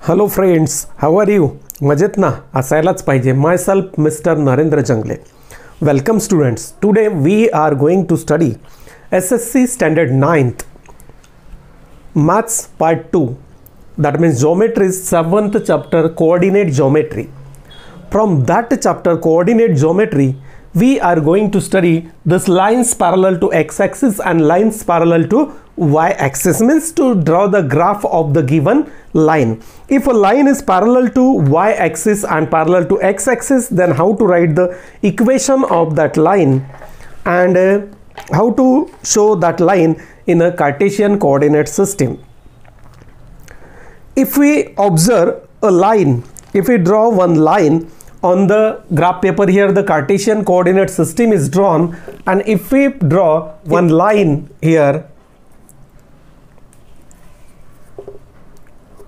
Hello friends, how are you? मजेत ना? असायलाच पाहिजे. My self mister Narendra Jangle. Welcome students. Today we are going to study SSC Standard 9th Maths Part 2. That means Geometry's 7th chapter, Coordinate Geometry. From that chapter, Coordinate Geometry, we are going to study this lines parallel to x-axis and lines parallel to y-axis. Means to draw the graph of the given line. If a line is parallel to y-axis and parallel to x-axis, then how to write the equation of that line and how to show that line in a Cartesian coordinate system. If we observe a line, if we draw one line on the graph paper, here the Cartesian coordinate system is drawn, and if we draw one line here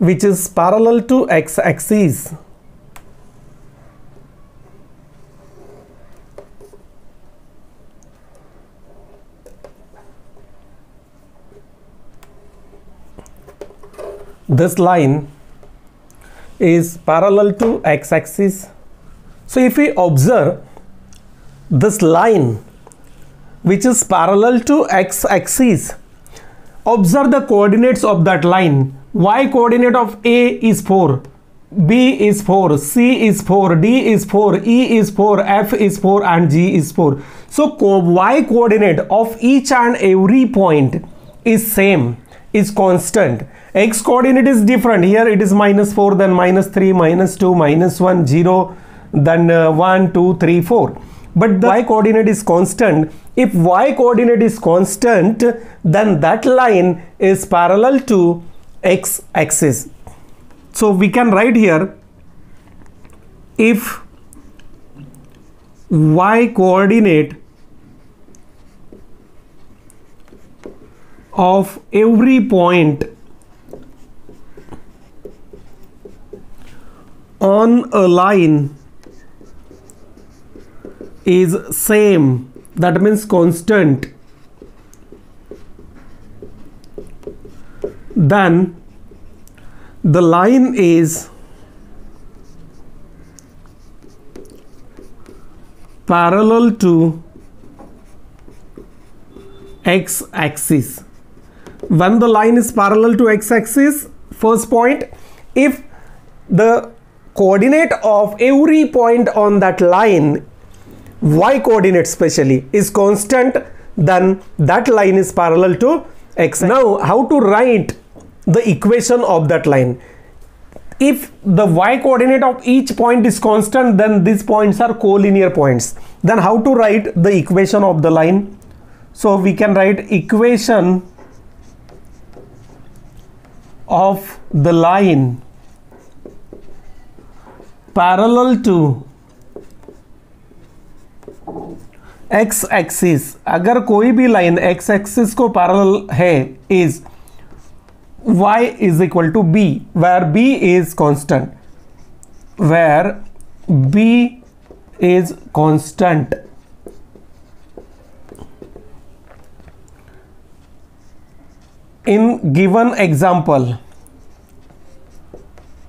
which is parallel to x-axis, this line is parallel to x-axis. So if we observe this line which is parallel to x-axis, observe the coordinates of that line. Y coordinate of A is 4, B is 4, C is 4, D is 4, E is 4, F is 4 and G is 4. So Y coordinate of each and every point is same, is constant. X coordinate is different. Here it is -4, then -3, -2, -1, 0, then 1, 2, 3, 4. But the Y coordinate is constant. If Y coordinate is constant, then that line is parallel to x-axis. So we can write here, if Y coordinate of every point on a line is same, that means constant, then the line is parallel to x-axis. When the line is parallel to x-axis, first point, if the coordinate of every point on that line, Y coordinate specially, is constant, then that line is parallel to x. Now how to write the equation of that line? If the Y coordinate of each point is constant, then these points are collinear points. Then how to write the equation of the line? So we can write equation of the line parallel to x-axis. अगर कोई भी line x-axis को parallel है, is y is equal to b, where b is constant, where b is constant. In given example,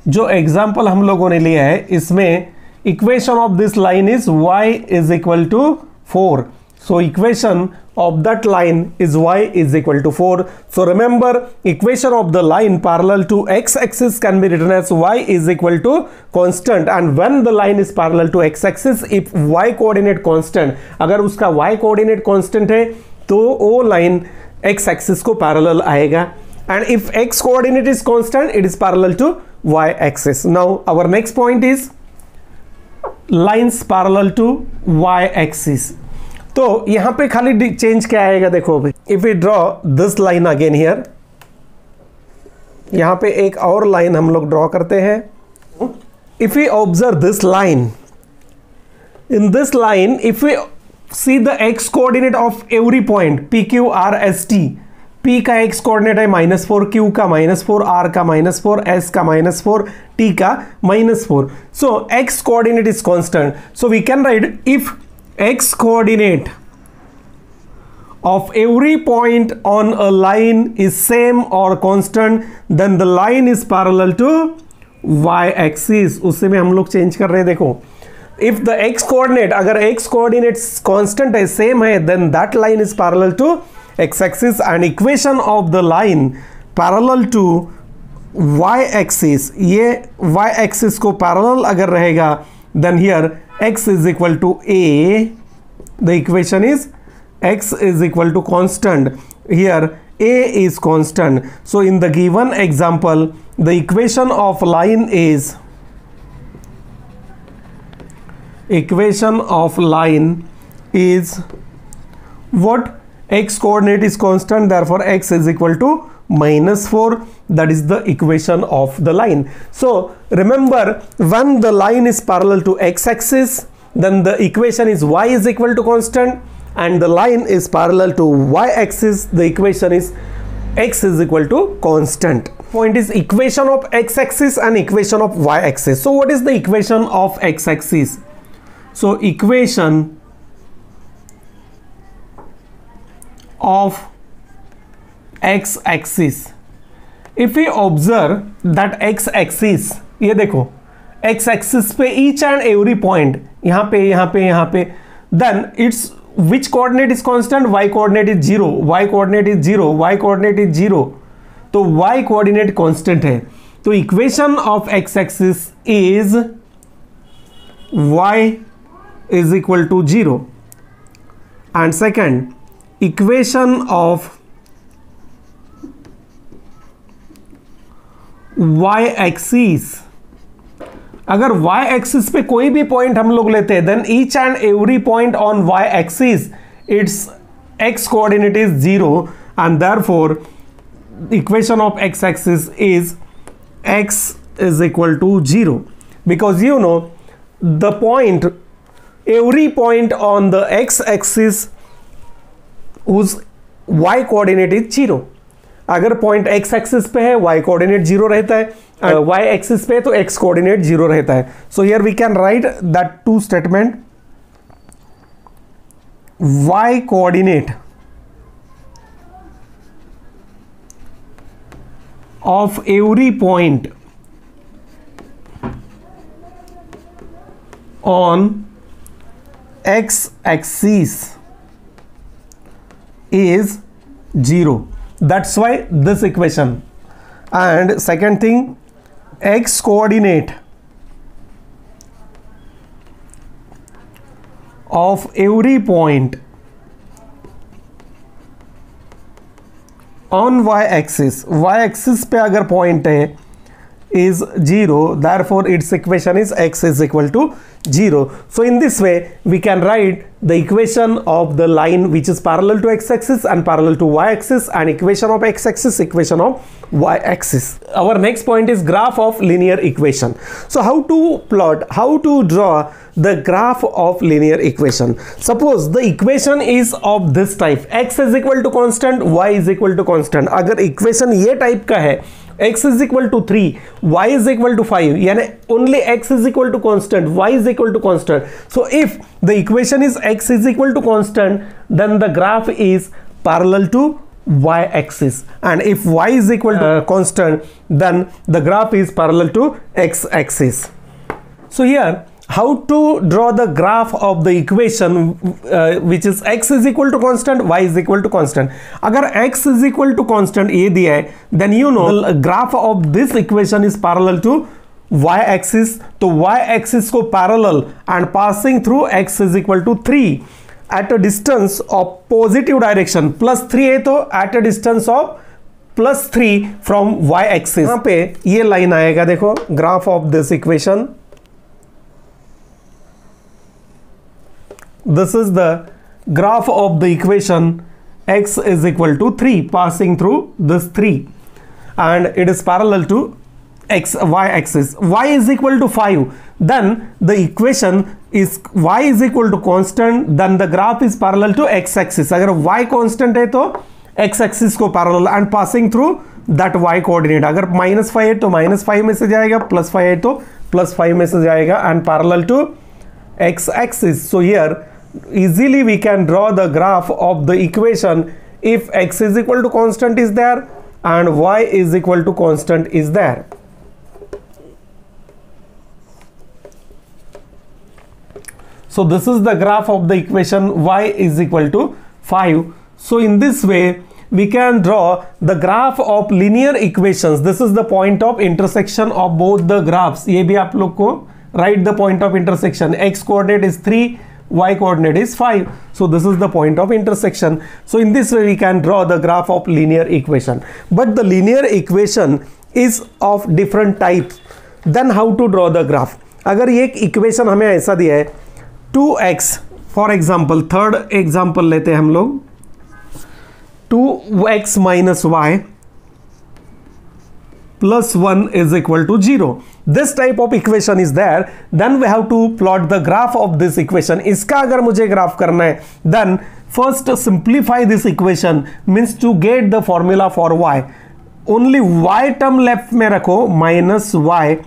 जो example हम लोगों ने लिया है, इसमें equation of this line is y is equal to 4. So equation of that line is y is equal to 4. So remember, equation of the line parallel to x-axis can be written as y is equal to constant. And when the line is parallel to x-axis, if y coordinate constant, अगर उसका y coordinate constant है तो वो line x-axis को parallel आएगा. And if x coordinate is constant, it is parallel to y-axis. Now our next point is lines parallel to y-axis. तो यहाँ पे खाली चेंज क्या आएगा, देखो अभी. If we draw this line again here, यहाँ पे एक और लाइन हम लोग ड्रॉ करते हैं. If we observe this line, in this line, if we see the x coordinate of every point, p, q, r, s, t, P का x coordinate है -4, Q का -4, R का -4, S का -4, T का -4. So x coordinate is constant. So we can write, if x coordinate of every point on a line is same or constant, then the line is parallel to y axis, उससे में हम लोग change कर रहे हैं। देखो, if the x coordinate, अगर x coordinates constant है, सेम है, then that line is parallel to x axis and equation of the line parallel to y axis, ये y एक्सिस को पैरेलल अगर रहेगा, then here x is equal to a, the equation is x is equal to constant. Here a is constant. So in the given example, the equation of line is what? X coordinate is constant, therefore x is equal to -4. That is the equation of the line. So remember, when the line is parallel to x axis, then the equation is y is equal to constant, and the line is parallel to y axis, the equation is x is equal to constant. Point is equation of x axis and equation of y axis. So what is the equation of x axis? So equation of x axis, if we observe that x axis, ये देखो x axis पे each and every point, यहाँ पे यहाँ पे यहाँ पे, then it's which coordinate is constant? Y coordinate is 0, y coordinate is 0, y coordinate is 0, तो y coordinate constant है, तो equation of x axis is y is equal to 0, and second equation of y axis, अगर y axis पे कोई भी point हम लोग लेते हैं, then each and every point on y axis its x coordinate is 0, and therefore equation of x axis is x is equal to 0, because you know the point, every point on the x axis उस y coordinate is 0. अगर point x axis पे है, y coordinate 0 रहता है, y axis पे तो x coordinate 0 रहता है. So here we can write that two statement. y coordinate of every point on x axis is 0. That's why this equation. And second thing, x coordinate of every point on y axis पे अगर point है is 0, therefore its equation is x is equal to 0. So in this way we can write the equation of the line which is parallel to x axis and parallel to y axis, and equation of x axis, equation of y axis. Our next point is graph of linear equation. So how to draw the graph of linear equation? Suppose the equation is of this type, x is equal to constant, y is equal to constant. अगर equation ये type का है, x is equal to 3, y is equal to 5, यानी only x is equal to constant, y is equal to constant. So if the equation is x is equal to constant, then the graph is parallel to y axis, and if y is equal to constant, then the graph is parallel to x axis. So here, how to draw the graph of the equation which is x is equal to constant, y is equal to constant. अगर x is equal to constant ये दिया है, then you know the graph of this equation is parallel to y axis. तो y axis को parallel and passing through x is equal to 3 at a distance of positive direction. plus 3 है तो at a distance of plus 3 from y axis. यहाँ पे ये line आएगा, देखो graph of this equation. This is the graph of the equation x is equal to 3 passing through this 3, and it is parallel to y axis. Y is equal to 5, then the equation is y is equal to constant, then the graph is parallel to x axis. अगर y constant है तो x axis को parallel and passing through that y coordinate. अगर -5 है तो -5 में से जाएगा, +5 है तो +5 में से जाएगा, and parallel to x axis. So here easily we can draw the graph of the equation if x is equal to constant is there and y is equal to constant is there. So this is the graph of the equation y is equal to 5. So in this way we can draw the graph of linear equations. This is the point of intersection of both the graphs. ये भी आप लोग को write the point of intersection. X coordinate is 3, y coordinate is 5. So this is the point of intersection. So in this way we can draw the graph of linear equation. But the linear equation is of different types. Then how to draw the graph? अगर ये एक equation हमें ऐसा दिया है 2x, for example third example लेते हैं हम लोग 2x minus y plus 1 is equal to 0. This type of equation is there. Then we have to plot the graph of this equation. इसका अगर मुझे ग्राफ करना है then first simplify this equation means to get the formula for y. Only y term left में रखो minus y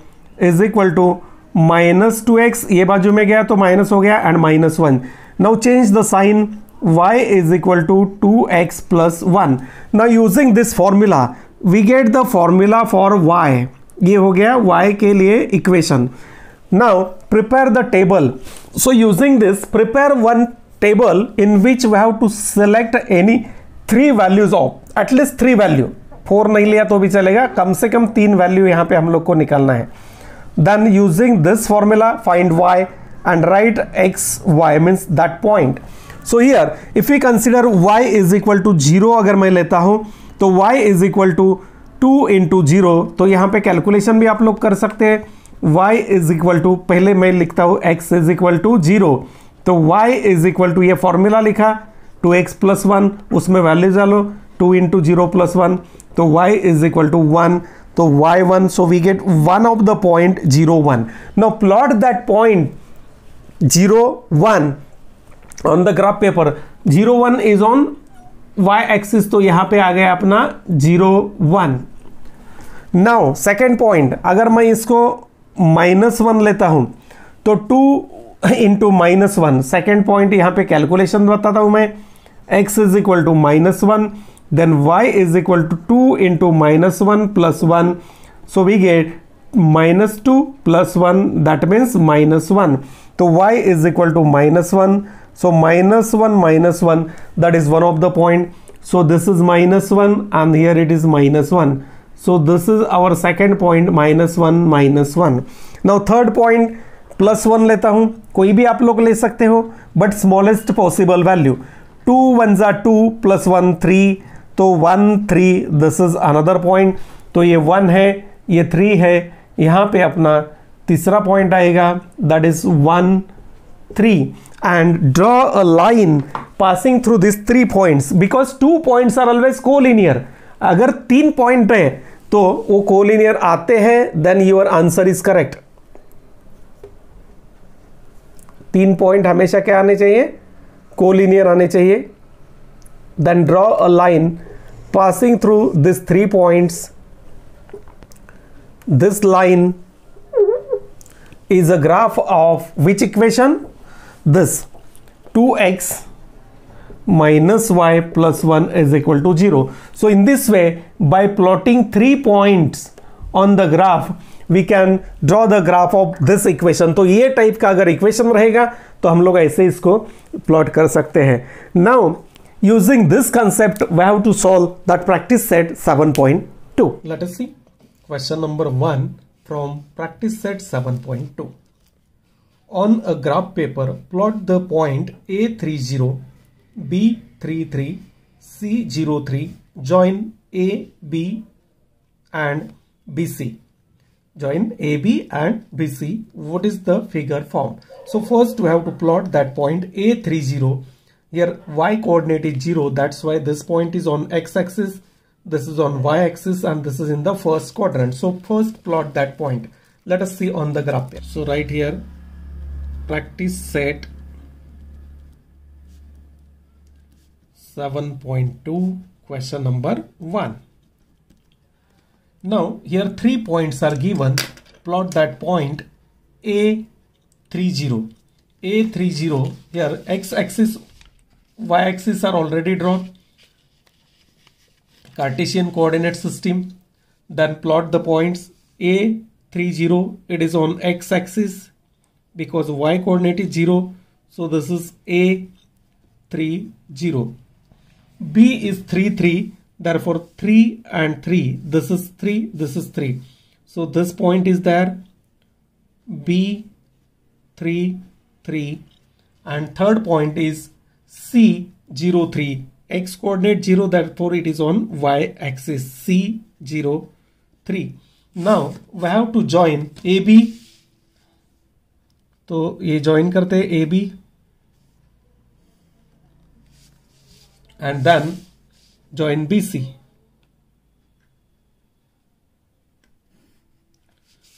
is equal to minus 2x. ये बाजू में गया तो माइनस हो गया and minus 1. Now change the sign. Y is equal to 2x plus 1. Now using this formula we get the formula for y. ये हो गया y के लिए equation. Now prepare the table. So using this prepare one table in which we have to select any 3 values of at least 3 value. 4 नहीं लिया तो भी चलेगा, कम से कम 3 वैल्यू यहाँ पे हम लोग को निकालना है. Then using this formula find y and write x y means that point. So here if we consider y is equal to 0 अगर मैं लेता हूं तो y is equal to 2 into 0. तो यहाँ पे कैलकुलेशन भी आप लोग कर सकते हैं. y is equal to पहले मैं लिखता हूं x is equal to 0. तो y is equal to ये फॉर्मूला लिखा 2x plus 1, उसमें वैल्यू डालो 2 into 0 plus 1. तो y is equal to 1. तो y1. So we get one of the point 0 1. Now plot that point 0 1 on the graph paper. 0 1 is on y axis. तो यहां पे आ गया अपना 0 1. Now second point अगर मैं इसको -1 लेता हूं तो 2 into -1. सेकेंड पॉइंट यहां पे कैलकुलेशन बताता हूं मैं. x is equal to -1 then y is equal to 2 into -1 plus 1. So we get -2 plus 1, that means -1. तो y is equal to -1. So -1 that is one of the point. So this is -1 and here it is -1. So this is our second point -1. Now third point +1 लेता हूं. कोई भी आप लोग ले सकते हो but smallest possible value. 2 1s are 2 plus 1 3. तो 1 3. This is another point. तो ये 1 है, ये 3 है. यहाँ पे अपना तीसरा पॉइंट आएगा that is 1 3. And draw a line passing through these 3 points because 2 points are always collinear. अगर 3 पॉइंट है तो वो collinear आते हैं then your answer is correct. 3 point हमेशा क्या आने चाहिए? collinear आने चाहिए. Then draw a line passing through these 3 points. This line is a graph of which equation? This 2x minus y plus 1 is equal to 0. So in this way by plotting 3 points on the graph we can draw the graph of this equation. तो ये type का अगर equation रहेगा तो हम लोग ऐसे इसको प्लॉट कर सकते हैं. Now using this concept we have to solve that practice set 7.2. Let us see question number 1 from practice set 7.2. On a graph paper, plot the point A30, B33, C03, join A, B and BC. Join AB and BC. What is the figure formed? So first we have to plot that point A30. Here y coordinate is 0. That's why this point is on x-axis. This is on y-axis and this is in the first quadrant. So first plot that point. Let us see on the graph paper. So right here. Practice set 7.2 question number 1. Now here 3 points are given. Plot that point A30. A30 here x-axis, y-axis are already drawn. Cartesian coordinate system. Then plot the points A30. It is on x-axis. Because y coordinate is 0, So this is A 3 0. B is 3 3. Therefore 3 and 3. This is 3. This is 3. So this point is there. B 3 3. And third point is C 0 3. X coordinate 0. Therefore it is on Y axis. C 0 3. Now we have to join AB. तो ये join करते हैं AB and then join BC.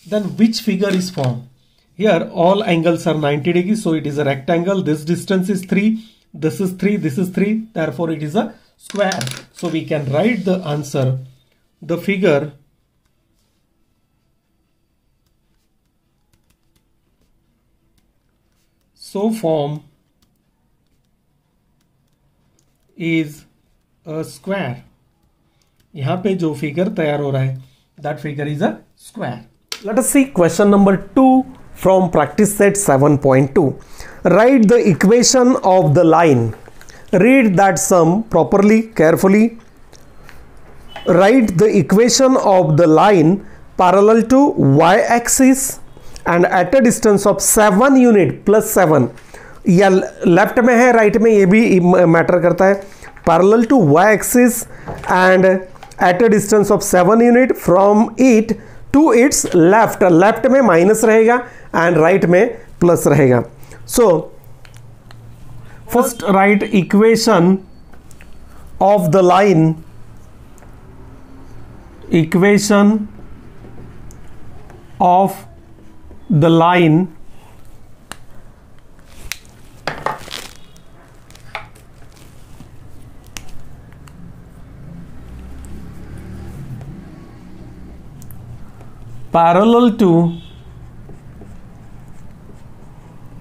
Then which figure is formed? Here all angles are 90 degrees, so it is a rectangle. This distance is 3, this is 3, this is 3, therefore it is a square. So we can write the answer. The figure so form is a square. यहाँ पे जो figure तैयार हो रहा है, that figure is a square. Let us see question number 2 from practice set 7.2. Write the equation of the line. Read that sum properly, carefully. Write the equation of the line parallel to y-axis and at a distance of 7 unit plus 7. या left में है, right में, ये भी matter करता है. Parallel to y axis and at a distance of 7 unit from it to its left. Left में minus रहेगा एंड राइट में प्लस रहेगा. So first write equation of the line. Equation of the line parallel to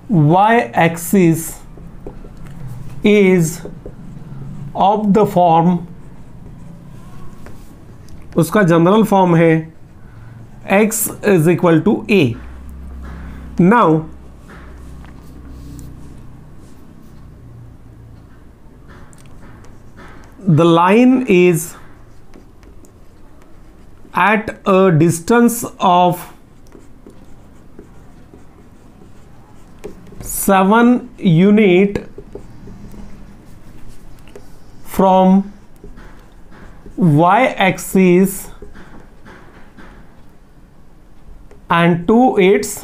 y-axis is of the form, उसका general form है x is equal to a. Now the line is at a distance of 7 unit from y-axis and to its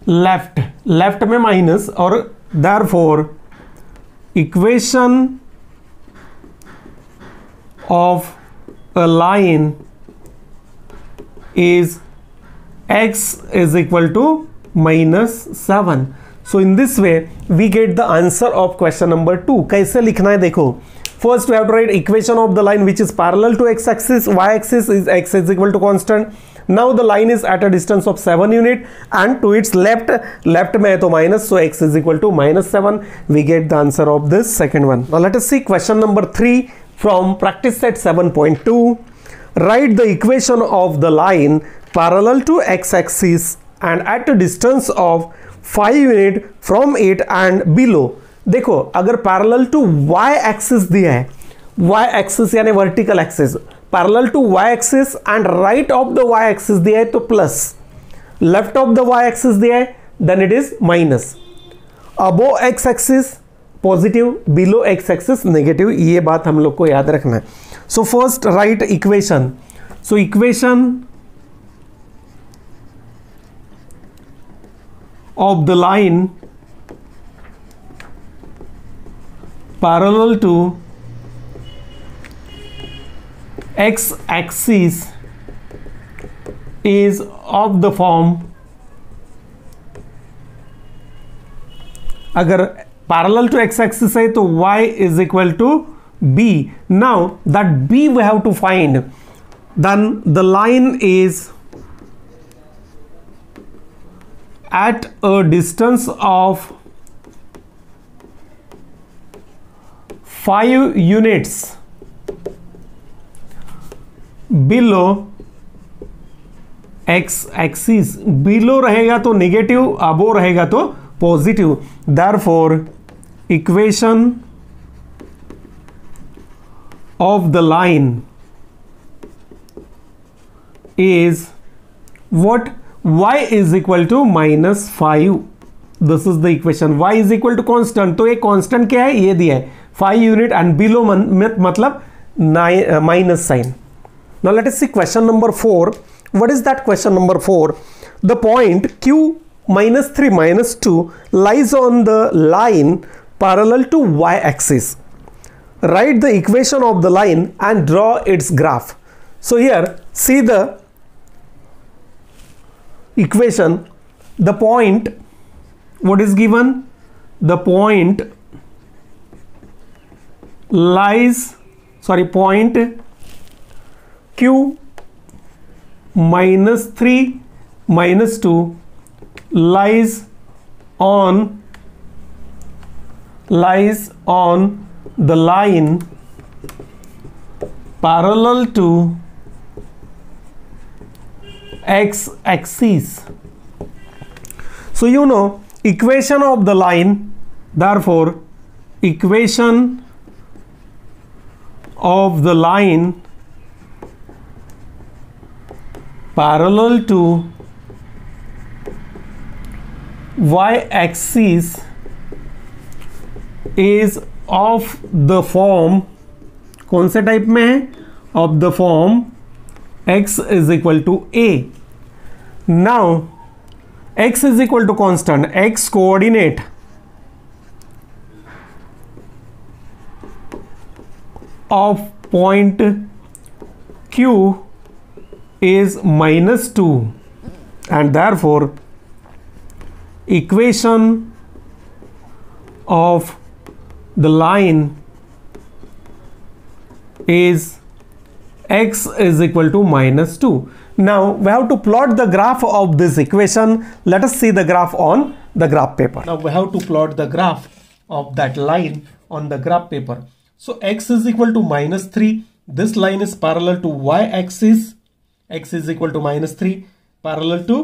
left में minus, और therefore equation of a line is x is equal to -7. So in this way we get the answer of question number 2. कैसे लिखना है देखो. First we have to write equation of the line which is parallel to x axis. Y axis is x is equal to constant. Now the line is at a distance of 7 unit and to its left में है तो minus, so x is equal to -7. We get the answer of this second one. Now let us see question number 3 from practice set 7.2. Write the equation of the line parallel to x axis and at a distance of 5 unit from it and below. देखो अगर parallel to y axis दिया है, y axis यानी vertical axis, parallel to y axis and right of the y axis दिया है तो plus, left of the y axis दिया है then it is minus, above x axis positive, below x axis negative. ये बात हम लोग को याद रखना है. So first write equation. So equation of the line parallel to x axis is of the form, अगर parallel to x axis है तो y is equal to b. Now that b we have to find. Then the line is at a distance of 5 units below x axis. Below रहेगा तो negative, अबो रहेगा तो positive. Therefore equation of the line is what? Y is equal to -5. This is the equation. Y is equal to constant. तो ये constant क्या है? ये दिया है 5 unit and below मतलब minus sign. Now let us see question number 4. What is that question number 4? The point Q -3 -2 lies on the line parallel to y axis. Write the equation of the line and draw its graph. So here see the equation. The point, what is given? The point point Q -3 -2 lies on the line parallel to x axis. So you know equation of the line, therefore equation of the line parallel to y axis is of the form, कौन से type में है? of the form x is equal to a. Now x is equal to constant. X coordinate of point Q is -2 and therefore equation of the line is x is equal to -2. Now we have to plot the graph of this equation. Let us see the graph on the graph paper. Now we have to plot the graph of that line on the graph paper. So x is equal to -3. This line is parallel to y axis. X is equal to -3 parallel to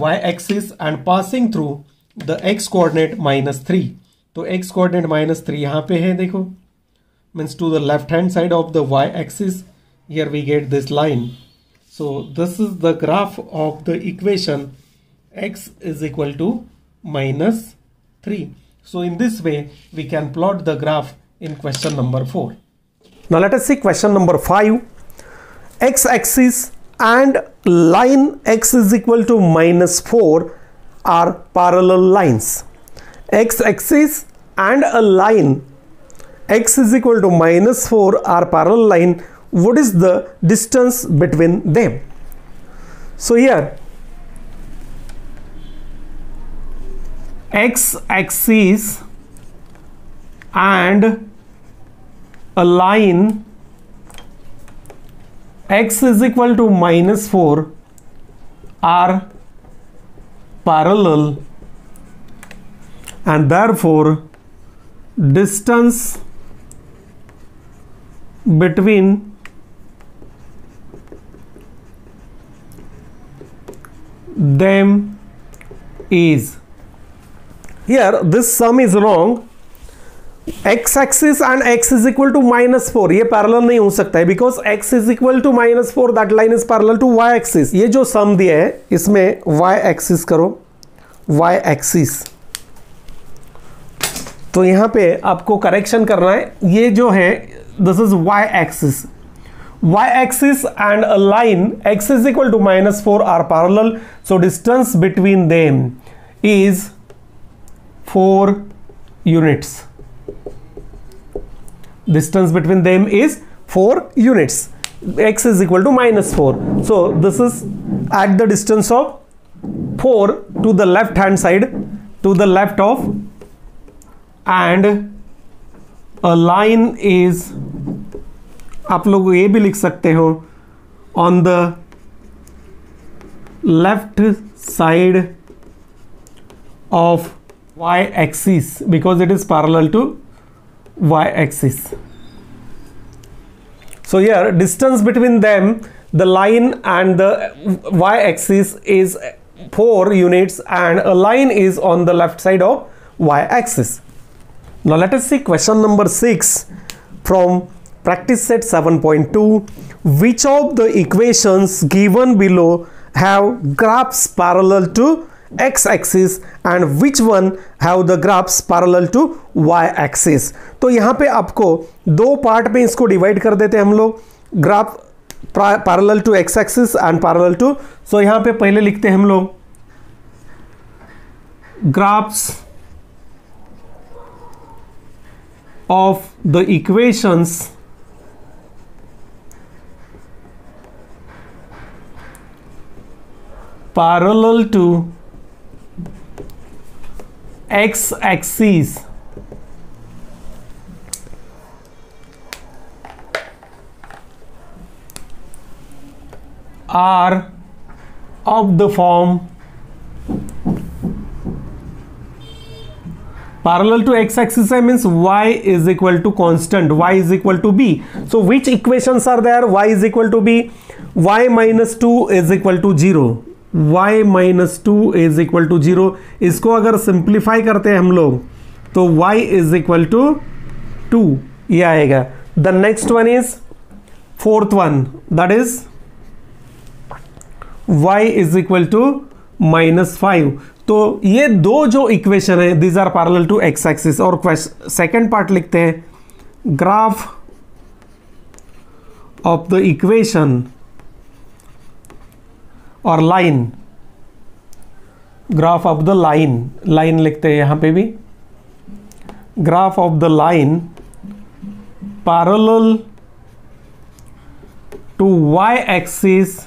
y axis and passing through the x coordinate -3. तो x coordinate -3 यहाँ पे है, देखो, means to the left hand side of the y axis. Here we get this line. So this is the graph of the equation x is equal to -3. So in this way we can plot the graph in question number 4. Now let us see question number 5. X axis and line x is equal to -4 are parallel lines. X axis and a line x is equal to -4 are parallel line. What is the distance between them? So here x axis and a line x is equal to -4 are parallel and therefore distance between them is, here this sum is wrong. x axis and x is equal to -4 ये parallel नहीं हो सकता है because x is equal to -4 that line is parallel to y axis. ये जो सम दिया है इसमें y axis करो, y axis, तो यहाँ पे आपको करेक्शन करना है. ये जो है this is y axis. Y axis and a line x is equal to -4 are parallel, so distance between them is 4 units. Distance between them is 4 units. X is equal to -4, so this is at the distance of 4 to the left hand side, to the left of, and a line is, आप लोग ये भी लिख सकते हो, on the left side of y axis because it is parallel to y axis. So here distance between them, the line and the y axis is 4 units and a line is on the left side of y-axis. Now let us see question number 6 from practice set 7.2. Which of the equations given below have graphs parallel to x-axis and which one have the graphs parallel to y-axis? तो यहाँ पे आपको दो part में इसको divide कर देते हैं हम लोग, graph parallel to X axis and parallel to, so यहाँ पे पहले लिखते हैं हम लोग graphs of the equations parallel to X axis are of the form parallel to x-axis means y is equal to constant, y is equal to b. So which equations are there? Y is equal to b, y minus 2 is equal to 0, y minus 2 is equal to 0. इसको अगर simplify करते हैं हम लोग तो y is equal to 2 ये आएगा. The next one is fourth one, that is y is equal to minus 5. तो ये दो जो इक्वेशन है these are parallel to x axis. और सेकेंड पार्ट लिखते हैं ग्राफ ऑफ द इक्वेशन और line, graph of the line, line लिखते हैं यहां पे भी, graph of the line parallel to y axis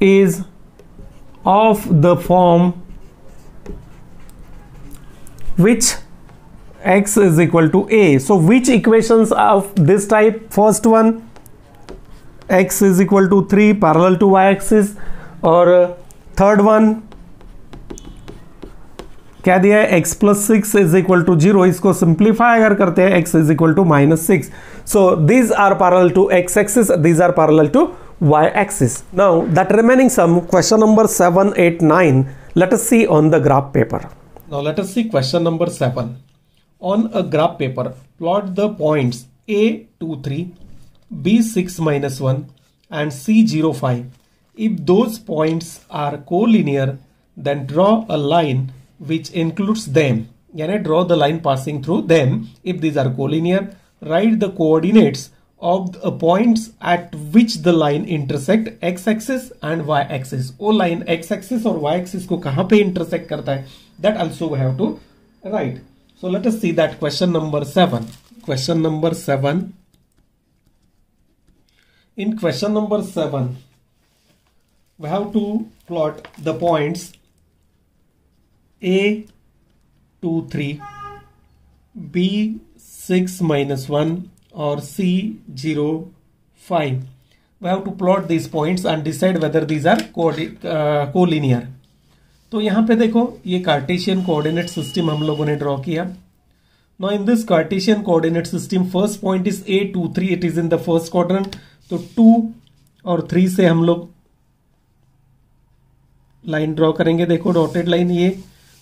is of the form which x is equal to a. So which equations of this type? First one, x is equal to 3 parallel to y-axis, और third one क्या दिया है, x plus 6 is equal to 0. इसको simplify अगर करते हैं x is equal to minus 6. So these are parallel to x-axis, these are parallel to y-axis. Now that remaining sum, question number 7, 8, 9, let us see on the graph paper. Now let us see question number 7. On a graph paper, plot the points a 2 3, b 6 minus 1 and c 0 5. If those points are collinear, then draw a line which includes them. यानी draw the line passing through them. If these are collinear, write the coordinates of the points at which the line intersect x-axis and y-axis. वो line x-axis और y-axis को कहाँ पे intersect करता है, that also we have to write. So let us see that question number 7. Question number 7. In question number 7, we have to plot the points a 2 3, b 6 minus 1 or c 0 5. We have to plot these points and decide whether these are collinear. तो यहाँ पे देखो ये Cartesian coordinate system हम लोगों ने draw किया. Now in this Cartesian coordinate system, first point is a 2 3, it is in the first quadrant. तो 2 और 3 से हम लोग लाइन ड्रॉ करेंगे. देखो डॉटेड लाइन, ये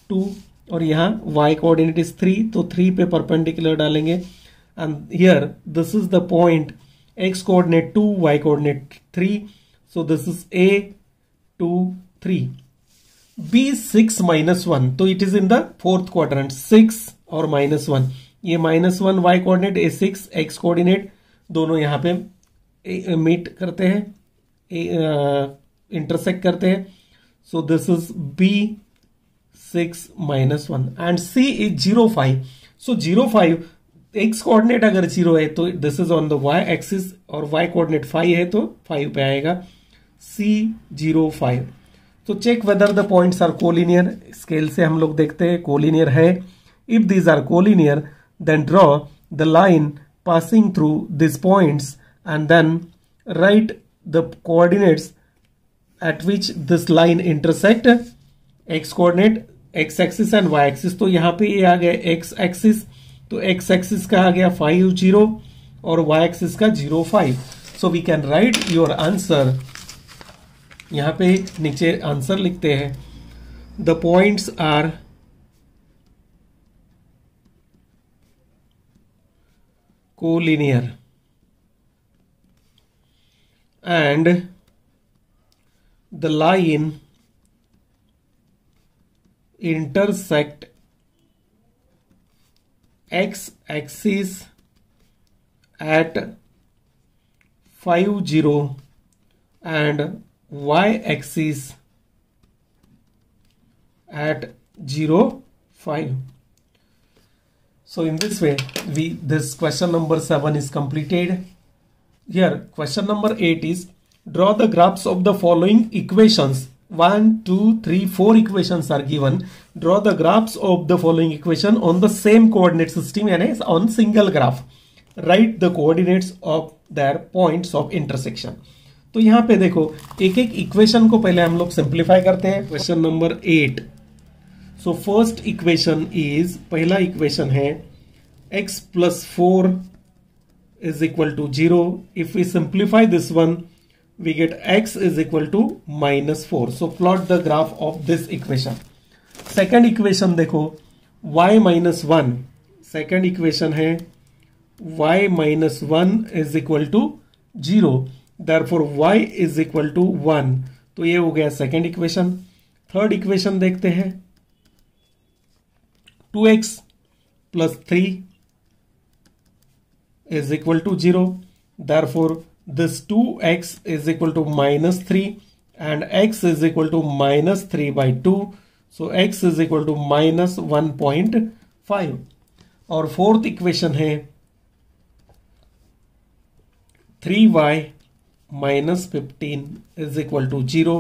2 और यहाँ y कोऑर्डिनेट इज 3, तो 3 पे परपेंडिकुलर डालेंगे. And here this is the point, x coordinate 2, y coordinate 3. So this is a 2 3. b 6 minus 1, तो it is in the fourth quadrant. 6 और minus 1, ये minus 1 y coordinate, a 6 x coordinate, दोनों यहाँ पे meet करते हैं, intersect करते हैं. So this is b 6 minus 1 and c is 0 5. So 0 5, x coordinate अगर 0 है तो this is on the y axis और y कोऑर्डिनेट 5 है तो 5 पे आएगा. c 0 5. तो check whether the points are collinear. Scale से हम लोग देखते हैं कोलिनियर है. If these are collinear then draw the line passing through this points and then write the coordinates at which this line intersect x coordinate, x axis and y axis. तो यहाँ पे ये आ गया x एक्सिस, तो x axis का आ गया 5 0 और y एक्सिस का 0 5. So we can write your answer यहाँ पे नीचे आंसर लिखते हैं, the points are collinear and the line intersect x-axis at 50 and y-axis at 0.5. So in this way, this question number 7 is completed. Here, question number 8 is, draw the graphs of the following equations. 1, 2, 3, 4 equations are given. Draw the graphs of the following equation on the same coordinate system, यानी on single graph. Write the coordinates of their points of intersection. तो यहाँ पे देखो, एक एक equation को पहले हम लोग सिंप्लीफाई करते हैं. Question number 8. So first equation is, पहला इक्वेशन है x plus 4 is equal to 0. If we simplify this one, we get x is equal to minus 4. So plot the graph of this equation. Second equation देखो, y minus 1. Second equation है y minus 1 is equal to 0. Therefore y is equal to 1. तो ये हो गया second equation. Third equation देखते हैं, 2x plus 3 is equal to 0. Therefore this 2x is equal to minus 3 and x is equal to minus 3 by 2. So x is equal to minus 1.5. और fourth equation है 3y minus 15 is equal to 0.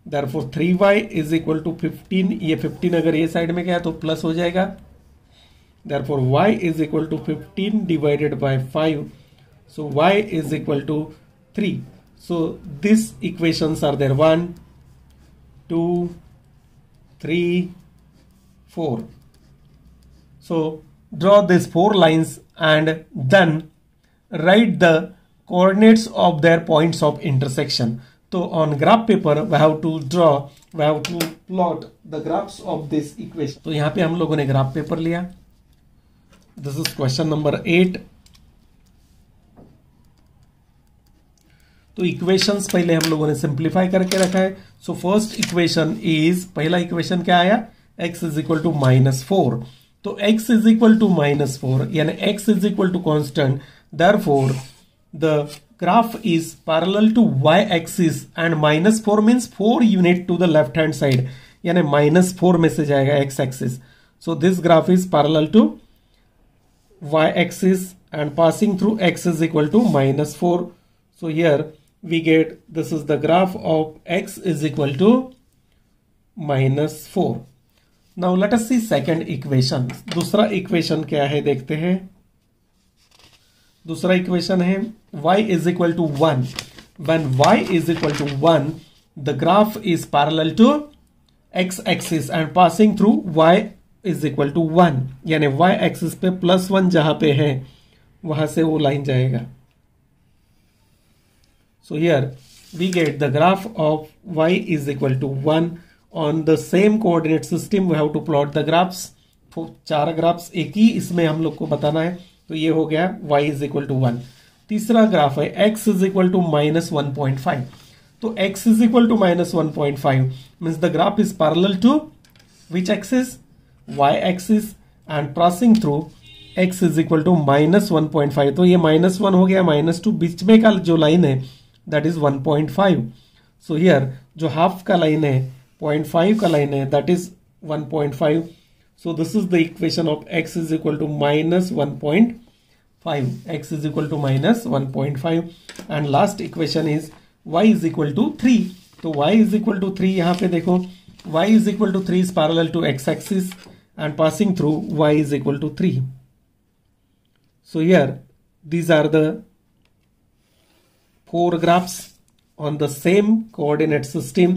Therefore 3y is equal to 15. ये 15 अगर ये side में गया तो plus हो जाएगा. Therefore y is equal to 15 divided by 5. So y is equal to 3. So these equations are there, 1, 2, 3, 4. So draw these 4 lines and then write the coordinates of their points of intersection. So on graph paper we have to plot the graphs of this equation. तो यहाँ पे हम लोगों ने graph paper लिया. This is question number 8. तो equations पहले हम लोगों ने सिंप्लीफाई करके रखा है. सो फर्स्ट इक्वेशन इज, पहला इक्वेशन क्या आया, x is equal to minus 4. तो x is equal to minus 4 यानी x is equal to constant. Therefore the graph is parallel to y axis and minus 4 means 4 unit to the left hand side, यानी minus 4 में से जाएगा x axis. So this graph is parallel to y axis and passing through x is equal to minus 4. So here we get, this is the graph of x is equal to minus 4. Now let us see second equation. दूसरा equation क्या है देखते हैं. दूसरा equation है y is equal to 1. When y is equal to 1, the graph is parallel to x axis and passing through y is equal to 1, यानी y axis पे +1 जहां पे है वहां से वो लाइन जाएगा. So here we get the graph of y is equal to 1. On the same coordinate system we have to plot the graphs. 4 graphs एक ही इसमें हम लोग को बताना है. तो ये हो गया y इज इक्वल टू 1. तीसरा ग्राफ है x is equal to minus 1.5. तो x is equal to minus 1.5 means the graph is parallel to which axis, y axis and passing through x is equal to minus 1.5. तो ये minus 1 हो गया, minus 2 बीच में का जो line है that is 1.5. So here जो हाफ का लाइन है 0.5 का लाइन है that is 1.5. So this is the equation of x is equal to minus 1.5. x is equal to minus 1.5 and last equation is y is equal to 3. तो y is equal to 3 यहाँ पे देखो, y is equal to 3 is parallel to x axis and passing through y is equal to 3. So here these are the 4 graphs on the same coordinate system.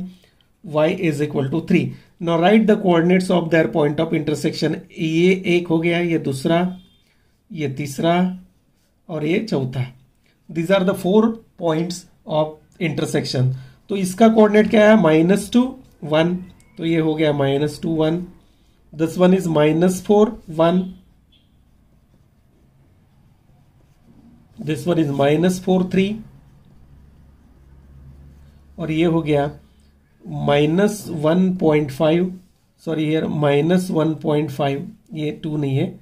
Y is equal to 3. Now write the coordinates of their point of intersection. ये एक हो गया, ये दूसरा, ये तीसरा और ये चौथा. These are the 4 points of intersection. तो इसका कोऑर्डिनेट क्या है, -2 1, तो ये हो गया -2 1. This one is -4 1, this one is -4 3, और ये हो गया -1.5, सॉरी हियर -1.5, ये 2 नहीं है,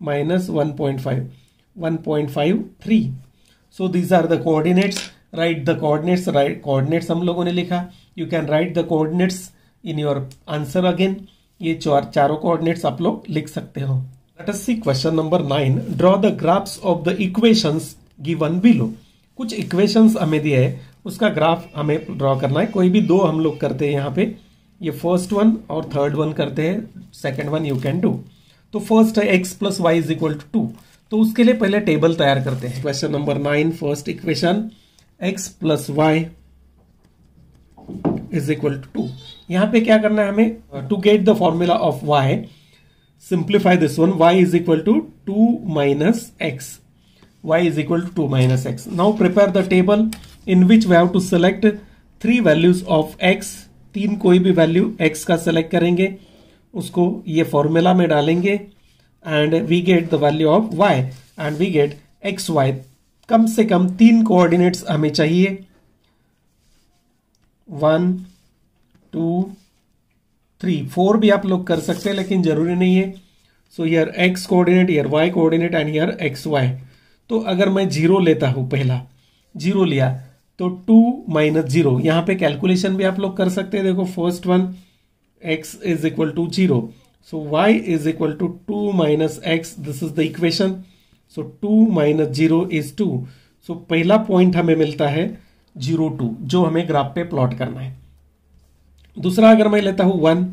-1.5 1.5 3. So these are the coordinates. Write the coordinates. Write coordinates हम लोगों ने लिखा. You can write the coordinates in your answer again. ये चारों कोऑर्डिनेट्स आप लोग लिख सकते हो. Let us see question number 9. Draw the graphs of the equations given below. कुछ इक्वेशंस हमें दिए है, उसका ग्राफ हमें ड्रॉ करना है. कोई भी दो हम लोग करते हैं यहाँ पे. ये फर्स्ट वन और थर्ड वन करते हैं, second one you can do. तो फर्स्ट है x plus y is equal to 2. तो उसके लिए पहले टेबल तैयार करते हैं. Question number 9, first equation x plus y is equal to 2. यहां पे क्या करना है हमें, to get the formula of y, simplify this one. y is equal to 2 minus x. y is equal to 2 minus x. Now prepare the table in which we have to select 3 values of x. 3 कोई भी value x का select करेंगे, उसको ये formula में डालेंगे and we get the value of y and we get X Y. कम से कम 3 कोऑर्डिनेट्स हमें चाहिए, 1 2 3. 4 भी आप लोग कर सकते हैं लेकिन जरूरी नहीं है. So here x coordinate, here y coordinate and here x y. तो अगर मैं 0 लेता हूं, पहला 0 लिया तो 2 माइनस 0. यहां पे कैलकुलेशन भी आप लोग कर सकते हैं. देखो first one x is equal to 0, so y is equal to 2 minus x. This is the equation. So 2 minus 0 is 2. So पहला पॉइंट हमें मिलता है 0 2, जो हमें ग्राफ पे प्लॉट करना है. दूसरा अगर मैं लेता हूं 1,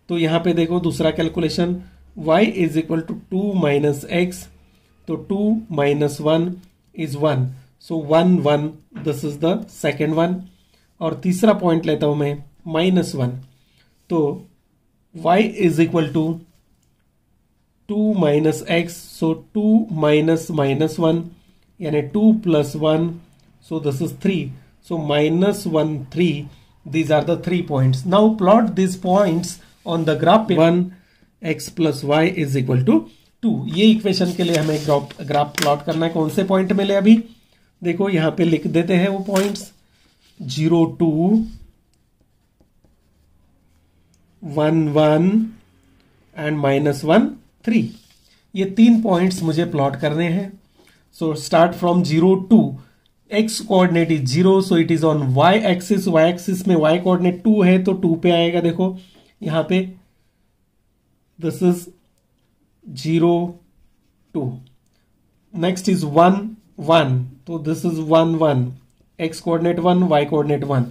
तो यहां पे देखो दूसरा calculation, y is equal to 2 minus x. तो 2 minus 1 is 1, so 1 1, this is the second one. और तीसरा पॉइंट लेता हूं मैं -1, तो y is equal to 2 minus x. So 2 minus -1 यानी 2 plus 1, so this is 3. So -1 3. These are the 3 points. Now plot this points on the graph. 1 x plus y is equal to 2. ये equation के लिए हमें graph plot करना है. कौन से point मिले अभी देखो, यहां पे लिख देते हैं वो पॉइंट्स, 0 2 1 1 एंड -1 3. ये 3 पॉइंट्स मुझे प्लॉट करने हैं. So start from 0 2. x coordinate is 0, so it is on y axis. y axis में y कोऑर्डिनेट 2 है तो 2 पे आएगा. देखो यहां पे दिस इज 0 2. नेक्स्ट इज 1 1, तो this is 1 1. x coordinate 1, y coordinate 1.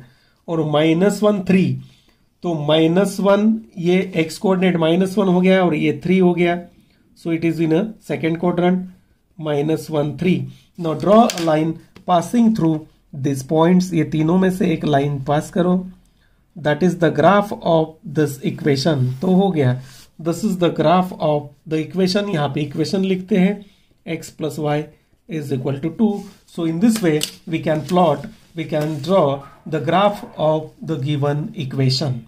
और -1 3, तो -1 ये x कोऑर्डिनेट -1 हो गया और ये 3 हो गया. So it is in a second quadrant. -1 3. Now draw a line passing through this points. ये तीनों में से एक लाइन पास करो. That is the graph of this equation. तो हो गया, this is the graph of the equation. यहां पे इक्वेशन लिखते हैं, x plus y is equal to 2. So in this way we can draw the graph of the given equation.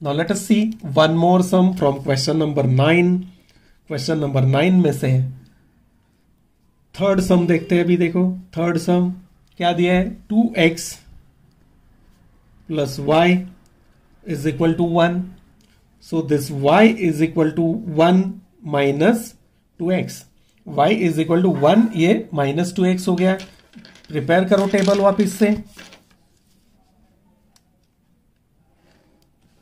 Now let us see one more sum from question number 9. Question number 9 में से third सम देखते हैं. अभी देखो third सम क्या दिया है, 2x plus y is equal to 1. So this y is equal to 1 minus 2x. y is equal to 1, ये minus 2x हो गया. प्रिपेयर करो टेबल वापिस से.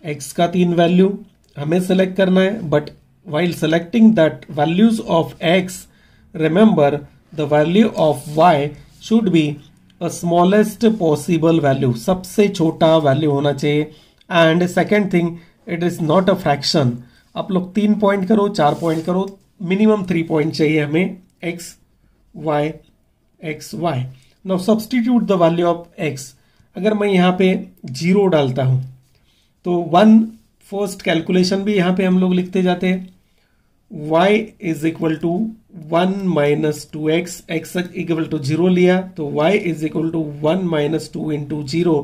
x का 3 वैल्यू हमें सेलेक्ट करना है, but while selecting that values of x, remember the value of y should be a smallest possible value. सबसे छोटा वैल्यू होना चाहिए. And second thing, it is not a fraction. आप लोग 3 पॉइंट करो, 4 पॉइंट करो, मिनिमम 3 पॉइंट चाहिए हमें. X y x y. Now substitute the value of x. अगर मैं यहां पे 0 डालता हूं तो 1 फर्स्ट कैलकुलेशन भी यहां पे हम लोग लिखते जाते हैं. y is equal to 1 minus 2x. x equal to 0 लिया तो y is equal to 1 minus 2 into 0.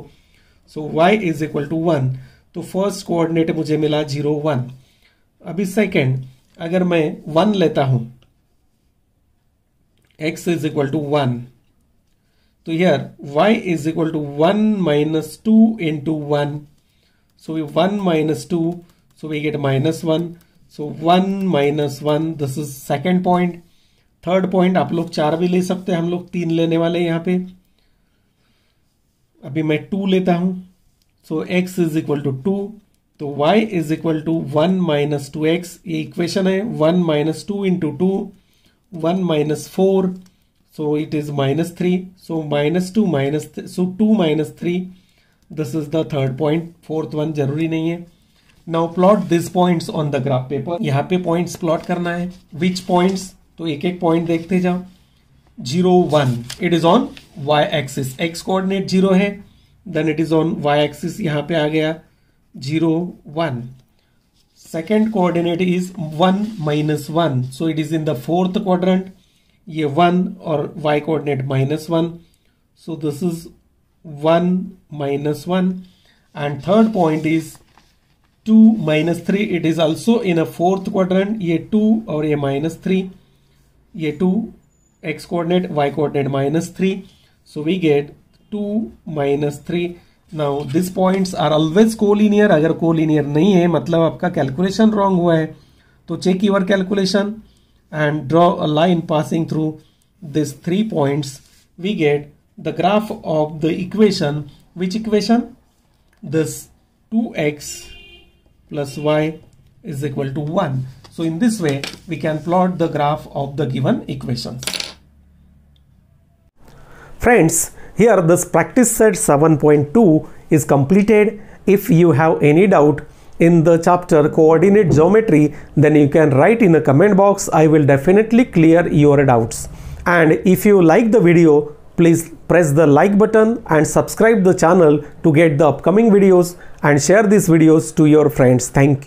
So y is equal to 1, तो फर्स्ट कोऑर्डिनेट मुझे मिला 0 1। अभी सेकेंड, अगर मैं 1 लेता हूं, x इज इक्वल टू 1, तो here y is equal to 1 minus 2 into 1, so 1 minus 2, so we get minus 1, so 1 minus 1, this is second point। Third point आप लोग 4 भी ले सकते हैं, हम लोग 3 लेने वाले हैं यहाँ पे। अभी मैं 2 लेता हूं, so x is equal to 2, तो y is equal to 1 minus 2x, ये इक्वेशन है। 1 minus 2 into 2, 1 minus 4, so it is minus 3, so minus 2 minus, so 2 minus 3, this is the third point. Fourth one जरूरी नहीं है। Now plot this points on the graph paper, यहाँ पे points plot करना है। विच points, तो एक एक पॉइंट देखते जाओ। 0 1, it is on y axis, x coordinate 0 है, then it is on y axis, यहां पे आ गया 0 1। Second coordinate is 1 minus 1, so it is in the fourth quadrant, ये 1 और y coordinate -1, so this is 1 minus 1। And third point is 2 minus 3, it is also in a fourth quadrant, ये 2 और ये -3, ये 2 x coordinate, y coordinate -3, so we get 2 minus 3। now these points are always collinear, अगर collinear नहीं है मतलब आपका calculation wrong हुआ है, तो check your calculation and draw a line passing through this 3 points। we get the graph of the equation, which equation, this 2x plus y is equal to 1। so in this way we can plot the graph of the given equations। Friends, here this practice set 7.2 is completed. If you have any doubt in the chapter coordinate geometry, then you can write in the comment box. I will definitely clear your doubts. And if you like the video, please press the like button and subscribe the channel to get the upcoming videos, and share these videos to your friends. Thank you.